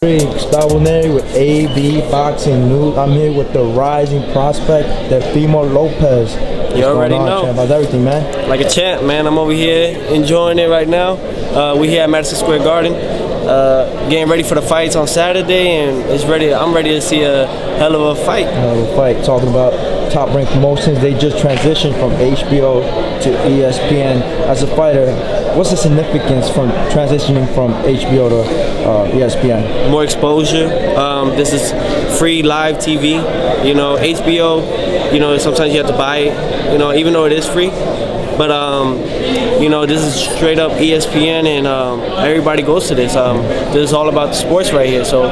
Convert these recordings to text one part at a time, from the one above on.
With AB Boxing News. I'm here with the rising prospect, Teofimo Lopez. You already know. Champ? How's everything, man? Like a champ, man. I'm over here enjoying it right now. We here at Madison Square Garden, getting ready for the fights on Saturday, and I'm ready to see a hell of a fight. Hell of a fight. Talking about Top Rank Promotions, they just transitioned from HBO to ESPN. As a fighter, what's the significance from transitioning from HBO to ESPN? More exposure. This is free live TV. You know, HBO, you know, sometimes you have to buy it, you know, even though it is free. But, you know, this is straight up ESPN, and everybody goes to this. This is all about the sports right here. So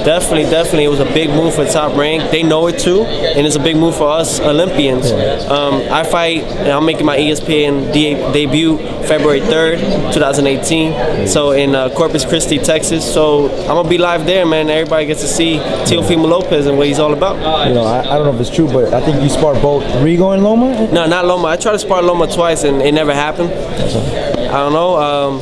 definitely, it was a big move for Top Rank. They know it too, and it's a big move for us Olympians. I fight, and I'm making my ESPN debut February 3rd, 2018. So in Corpus Christi, Texas. So I'm gonna be live there, man. Everybody gets to see Teofimo Lopez and what he's all about. You know, I don't know if it's true, but I think you sparred both Rigo and Loma? No, not Loma. I tried to spar Loma twice, and it never happened. I don't know.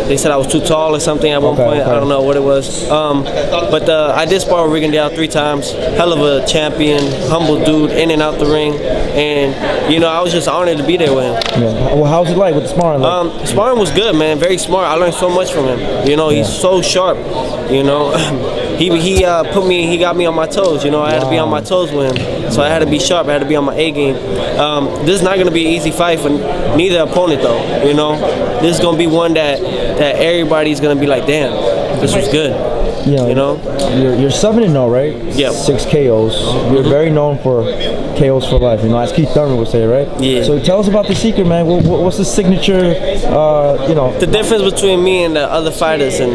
They said I was too tall or something at one point. I don't know what it was. But I did spar with Rigondeaux 3 times. Hell of a champion, humble dude, in and out the ring. And, you know, I was just honored to be there with him. Yeah. Well, how's it like with the sparring? Sparring was good, man. Very smart. I learned so much from him. You know, he's so sharp. You know, he got me on my toes. You know, I had to be on my toes with him. So I had to be sharp. I had to be on my A game. This is not going to be an easy fight for neither opponent, though. You know, this is going to be one that everybody's going to be like, damn, this was good. You know? You're 7-0, right? Yeah. 6 KOs. You're very known for KOs for life, you know, as Keith Thurman would say, right? Yeah. So tell us about the secret, man. What's the signature, you know? The difference between me and the other fighters and,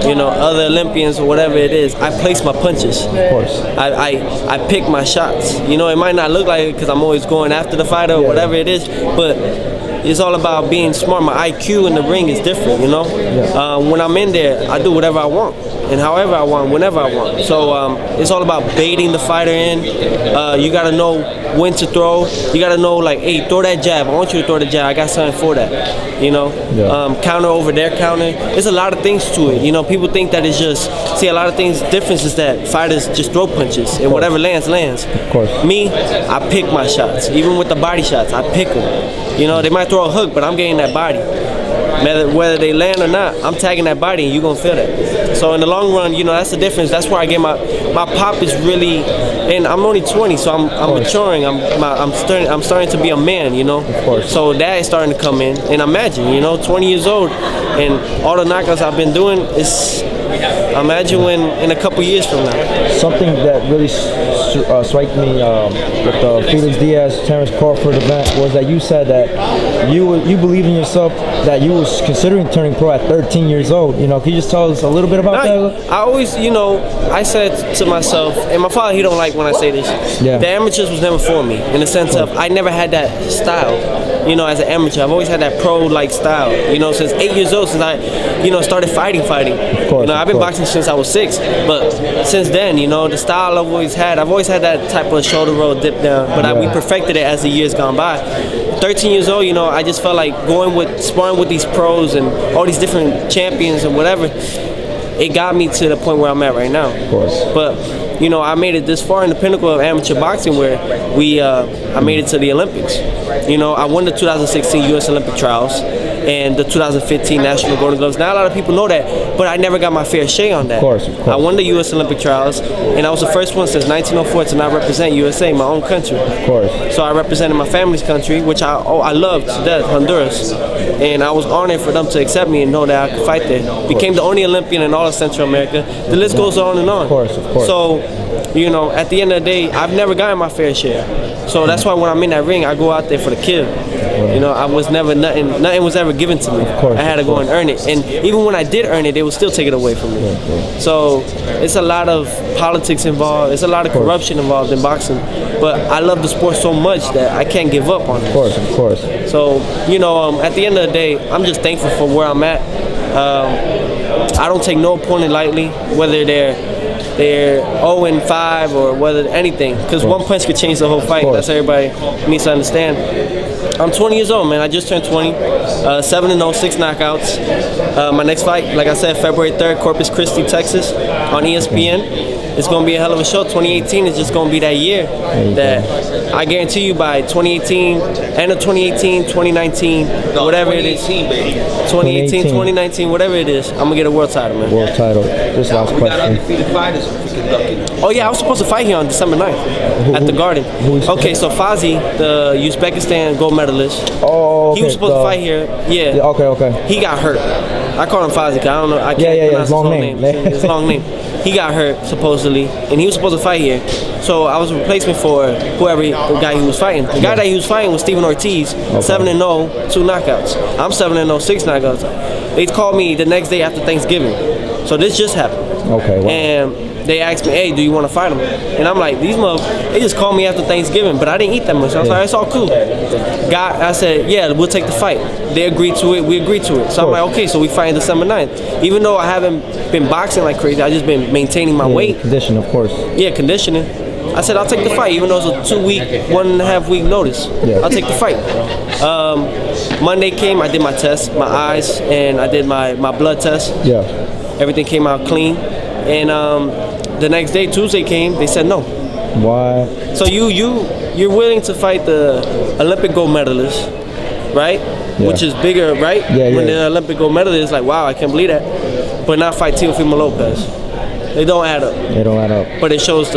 you know, other Olympians or whatever it is, I place my punches. Of course. I pick my shots. You know, it might not look like it because I'm always going after the fighter or whatever it is, but it's all about being smart. My IQ in the ring is different, you know? When I'm in there, I do whatever I want, and however I want, whenever I want. So it's all about baiting the fighter in. You gotta know when to throw. You gotta know, like, hey, throw that jab. I want you to throw the jab. I got something for that, you know? Counter over their counter. There's a lot of things to it, you know? People think that it's just, see, a lot of things, difference is that fighters just throw punches, and whatever lands. Of course. Me, I pick my shots. Even with the body shots, I pick them. You know, they might throw a hook, but I'm getting that body. Whether they land or not, I'm tagging that body, and you're going to feel that. So in the long run, you know, that's the difference. That's where I get my pop is really, and I'm only 20, so I'm maturing. I'm starting to be a man, you know. Of course. So that is starting to come in. And imagine, you know, 20 years old, and all the knockouts I've been doing is, imagine when in a couple years from now. Something that really struck me with the Felix Diaz, Terrence Crawford event was that you said that you believed in yourself, that you was considering turning pro at 13 years old. You know, can you just tell us a little bit about that? I always, you know, I said to myself, and my father, he don't like when I say this. The amateurs was never for me, in the sense of I never had that style. You know, as an amateur, I've always had that pro-like style. You know, since 8 years old, since I, you know, started fighting. Of course, you know, I've been boxing since I was 6, but since then, you know, the style I've always had that type of shoulder roll, dip down, but we perfected it as the years gone by. 13 years old, you know, I just felt like sparring with these pros and all these different champions and whatever, it got me to the point where I'm at right now. Of course. But, you know, I made it this far in the pinnacle of amateur boxing where I made it to the Olympics. You know, I won the 2016 U.S. Olympic trials and the 2015 National Golden Gloves. Not a lot of people know that, but I never got my fair share on that. Of course, of course. I won the U.S. Olympic trials, and I was the first one since 1904 to not represent USA, my own country. Of course. So I represented my family's country, which I loved to death, Honduras. And I was honored for them to accept me and know that I could fight there. Became the only Olympian in all of Central America. The list goes on and on. Of course, of course. So, you know, at the end of the day, I've never gotten my fair share. So that's why when I'm in that ring, I go out there for the kill. You know, I was never, nothing was ever given to me. I had to go and earn it. And even when I did earn it, they would still take it away from me. So it's a lot of politics involved. It's a lot of corruption involved in boxing. But I love the sport so much that I can't give up on it. Of course, of course. So, you know, at the end of the day, I'm just thankful for where I'm at. I don't take no opponent lightly, whether they're they're 0-5 or whether anything, because one punch could change the whole fight. That's everybody needs to understand. I'm 20 years old, man. I just turned 20. 7-0, 6 knockouts. My next fight, like I said, February 3rd, Corpus Christi, Texas, on ESPN. It's going to be a hell of a show. 2018 is just going to be that year that I guarantee you by 2018, end of 2018, 2019, whatever it is. 2018, 2019, whatever it is, I'm going to get a world title, man. World title. Just last question. Oh, yeah, I was supposed to fight here on December 9th at the Garden. Okay, so Fozzy, the Uzbekistan gold medalist, he was supposed to fight here. Yeah. Okay. He got hurt. I call him Fozzy because I don't know. I can't pronounce his whole name. His long name. He got hurt, supposedly, and he was supposed to fight here. So I was a replacement for the guy he was fighting. The guy that he was fighting was Steven Ortiz, 7-0, 2 knockouts. I'm 7-0, 6 knockouts. They called me the next day after Thanksgiving. So this just happened. Okay. Wow. And they asked me, hey, do you want to fight him? And I'm like, these motherfuckers, they just called me after Thanksgiving, but I didn't eat that much. I was like, it's all cool. I said, yeah, we'll take the fight. They agreed to it, we agreed to it. So I'm like, okay, so we fight December 9th. Even though I haven't been boxing like crazy, I just been maintaining my weight. Conditioning, of course. Yeah, conditioning. I said, I'll take the fight, even though it's a 2-week, 1.5 week notice. Yeah. I'll take the fight. Monday came, I did my test, my eyes, and I did my blood test. Yeah. Everything came out clean. And the next day, Tuesday came, they said no. Why? So you're willing to fight the Olympic gold medalist, right? Yeah. Which is bigger, right? Yeah. When the Olympic gold medalist is like, wow, I can't believe that. But not fight Teofimo Lopez. They don't add up. They don't add up. But it shows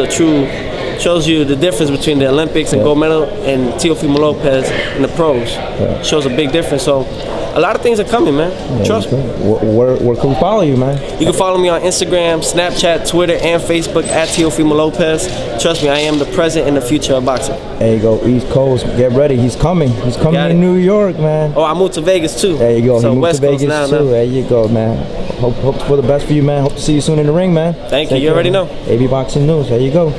you the difference between the Olympics and gold medal and Teofimo Lopez and the pros. Yeah. Shows a big difference. So a lot of things are coming, man. Yeah, trust me. Where can we follow you, man? You can follow me on Instagram, Snapchat, Twitter, and Facebook at Teofimo Lopez. Trust me, I am the present and the future of boxing. There you go, East Coast. Get ready. He's coming. He's coming to New York, man. Oh, I moved to Vegas too. There you go. So he moved West to Vegas Coast too. There you go, man. Hope for the best for you, man. Hope to see you soon in the ring, man. Thank you. You already know. AB Boxing News. There you go.